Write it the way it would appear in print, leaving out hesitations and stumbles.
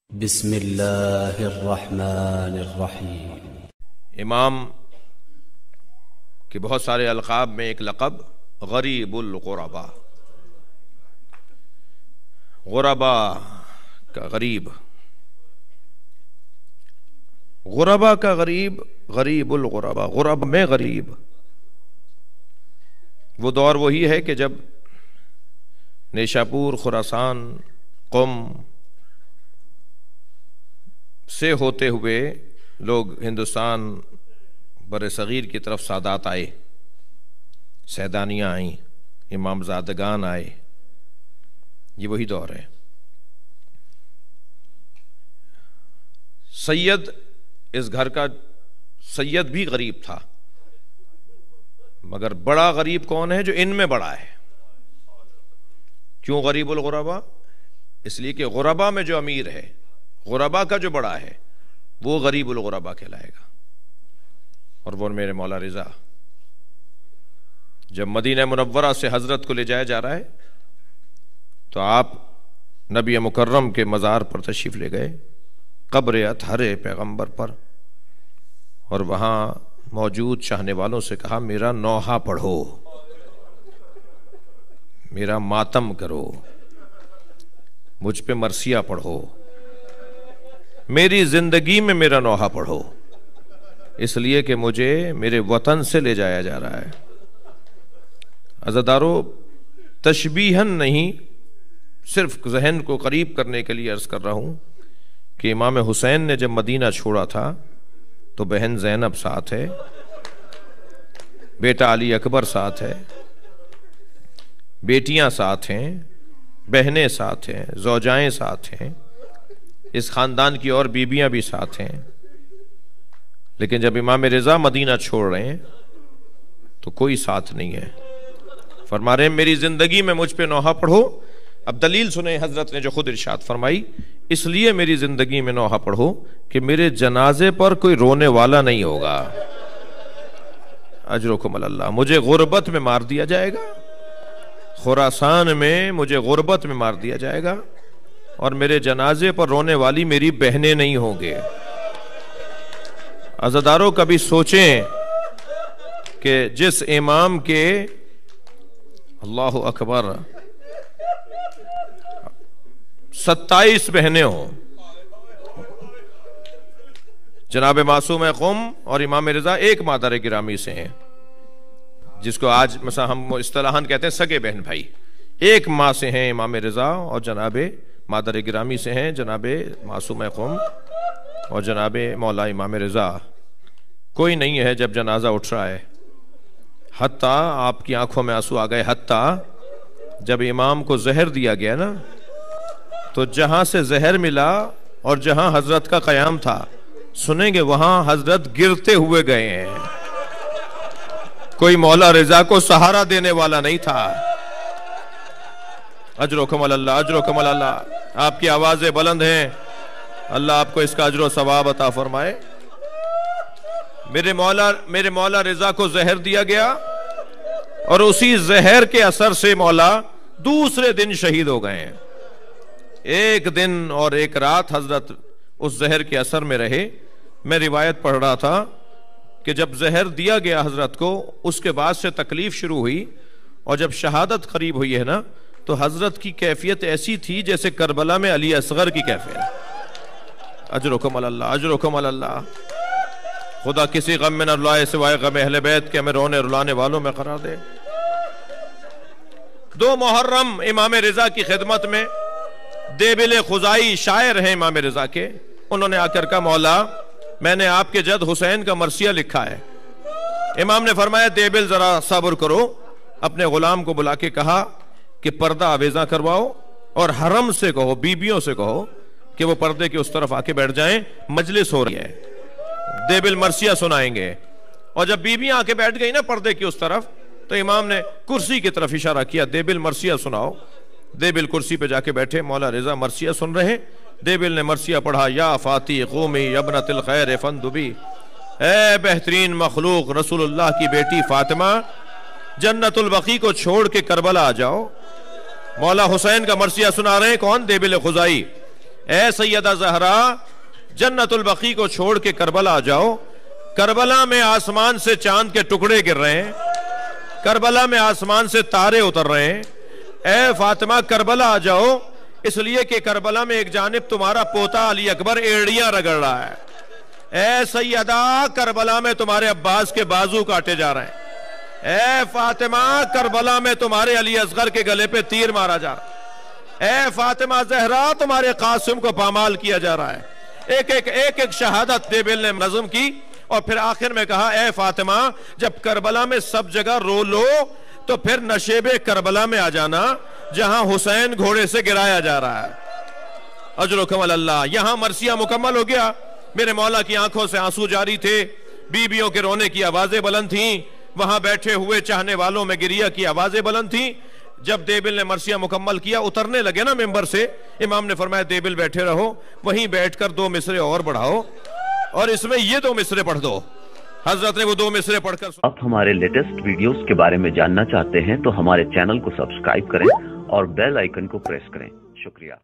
बिस्मिल्लाहिर्रहमानिर्रहीम। इमाम के बहुत सारे अलक़ाब में एक लक़ब गरीबुल ग़ुरबा, ग़ुरबा का गरीब, ग़ुरबा का गरीब, गरीबुल ग़ुरबा, ग़ुरब में गरीब। वो दौर वही है कि जब नेशापुर, खुरासान, क़ुम से होते हुए लोग हिंदुस्तान बरसगीर की तरफ सादात आए, सैदानियाँ आईं, इमामज़ादगान आए। ये वही दौर है। सैयद, इस घर का सैयद भी गरीब था, मगर बड़ा गरीब कौन है? जो इनमें बड़ा है। क्यों गरीबुल ग़ुरबा? इसलिए कि ग़ुरबा में जो अमीर है, ग़ुरबा का जो बड़ा है, वो गरीबुल ग़ुरबा कहलाएगा। और वो मेरे मौला रिज़ा जब मदीना मुनव्वरा से हज़रत को ले जाया जा रहा है तो आप नबी मुकर्रम के मज़ार पर तशरीफ़ ले गए, क़ब्र अतहर पैगम्बर पर, और वहाँ मौजूद चाहने वालों से कहा, मेरा नौहा पढ़ो, मेरा मातम करो, मुझ पे मरसिया पढ़ो, मेरी जिंदगी में मेरा नौहा पढ़ो, इसलिए कि मुझे मेरे वतन से ले जाया जा रहा है। अज़ादारो, तशबीहन नहीं, सिर्फ जहन को करीब करने के लिए अर्ज कर रहा हूं कि इमाम हुसैन ने जब मदीना छोड़ा था तो बहन ज़ैनब साथ है, बेटा अली अकबर साथ है, बेटियां साथ हैं, बहनें साथ हैं, ज़ौजाएं साथ हैं, इस खानदान की और बीबियां भी साथ हैं। लेकिन जब इमाम रिज़ा मदीना छोड़ रहे हैं तो कोई साथ नहीं है। फरमा रहे हैं, मेरी जिंदगी में मुझ पे नौहा पढ़ो। अब दलील सुने हजरत ने जो खुद इरशाद फरमाई, इसलिए मेरी जिंदगी में नौहा पढ़ो कि मेरे जनाजे पर कोई रोने वाला नहीं होगा। अजरुकुम अल्लाह, मुझे गुर्बत में मार दिया जाएगा, खुरासान में मुझे गुर्बत में मार दिया जाएगा, और मेरे जनाजे पर रोने वाली मेरी बहनें नहीं होंगे। अज़ादारों, कभी सोचें कि जिस इमाम के, अल्लाहु अकबर, 27 बहनें हों, जनाब मासूम क़ुम और इमाम रिज़ा एक मादर गिरामी से हैं, जिसको आज मसा हम इस्तिलाहन कहते हैं सगे बहन भाई। एक माँ से हैं इमाम रिज़ा, और जनाब मादर गिरामी से हैं जनाब मासूम क़ुम और जनाब मौला इमाम रिज़ा। कोई नहीं है जब जनाजा उठ रहा है। हत्ता आपकी आंखों में आंसू आ गए, हत्ता जब इमाम को जहर दिया गया ना, तो जहां से जहर मिला और जहां हजरत का क़याम था, सुनेंगे वहां हजरत गिरते हुए गए हैं। कोई मौला रिज़ा को सहारा देने वाला नहीं था। अजरुकुम अल्लाह, अजरुकुम अल्लाह। आपकी आवाजें बुलंद हैं, अल्लाह आपको इसका अजर सवाब अता फरमाए। मेरे मौला रिज़ा को जहर दिया गया, और उसी जहर के असर से मौला दूसरे दिन शहीद हो गए हैं। एक दिन और एक रात हजरत उस जहर के असर में रहे। मैं रिवायत पढ़ रहा था कि जब जहर दिया गया हजरत को, उसके बाद से तकलीफ शुरू हुई, और जब शहादत करीब हुई है ना, तो हजरत की कैफियत ऐसी थी जैसे करबला में अली असगर की कैफियत। अजरुकुम अल्लाह, अजरुकुम अल्लाह। खुदा किसी गम में न रुलाए सिवाय गम अहले बैत के, हमें रोने रुलाने वालों में करार दे। 2 मुहर्रम इमाम रिज़ा की खिदमत में देबिल खुजाई शायर हैं इमाम रिज़ा के। उन्होंने आकर कहा, मौला मैंने आपके जद हुसैन का मरसिया लिखा है। इमाम ने फरमाया, देबिल जरा सब्र करो। अपने गुलाम को बुला के कहा कि पर्दा आवेजा करवाओ, और हरम से कहो, बीबियों से कहो कि वो पर्दे के उस तरफ आके बैठ जाएं, मजलिस हो रही है, देबिल मरसिया सुनाएंगे। और जब बीबियां आके बैठ गई ना पर्दे की उस तरफ, तो इमाम ने कुर्सी की तरफ इशारा किया, देबिल मरसिया सुनाओ। देबिल कुर्सी पे जाके बैठे, मौला रिज़ा मरसिया सुन रहे। देबिल ने मरसिया पढ़ा, या फाती क़ूमी यबनतिल खैर फंदुबी, ए बेहतरीन मखलूक रसूलुल्लाह की बेटी फातिमा, जन्नतुल बकी को छोड़ के करबला आ जाओ। मौला हुसैन का मरसिया सुना रहे हैं, कौन? देबिल खुजाई। ए सैयदा ज़हरा, जन्नतुल बकी को छोड़ के करबला आ जाओ। करबला में आसमान से चांद के टुकड़े गिर रहे हैं, करबला में आसमान से तारे उतर रहे हैं। ए फातिमा, करबला आ जाओ, इसलिए कि करबला में एक जानिब तुम्हारा पोता अली अकबर एड़ियां रगड़ रहा है। ए सैयदा, करबला में तुम्हारे अब्बास के बाजू काटे जा रहे हैं। ए फातिमा, करबला में तुम्हारे अली असगर के गले पे तीर मारा जा रहा है। ए फातिमा ज़हरा, तुम्हारे कासिम को पामाल किया जा रहा है। एक एक शहादत देबिल ने नज़म की और फिर आखिर में कहा, ए फातिमा, जब करबला में सब जगह रो लो तो फिर नशेबे करबला में आ जाना, जहां हुसैन घोड़े से गिराया जा रहा है। अजर कमल अल्लाह। यहां मरसिया मुकम्मल हो गया। मेरे मौला की आंखों से आंसू जारी थे, बीबियों के रोने की आवाजें बुलंद थीं, वहां बैठे हुए चाहने वालों में गिरिया की आवाजें बुलंद थीं। जब देबिल ने मरसिया मुकम्मल किया, उतरने लगे ना मिंबर से, इमाम ने फरमाया, देबिल बैठे रहो, वहीं बैठकर 2 मिसरे और बढ़ाओ और इसमें ये 2 मिसरे पढ़ दो। हजरत ने वो 2 मिसरे पढ़कर। आप हमारे लेटेस्ट वीडियोस के बारे में जानना चाहते हैं तो हमारे चैनल को सब्सक्राइब करें और बेल आइकन को प्रेस करें। शुक्रिया।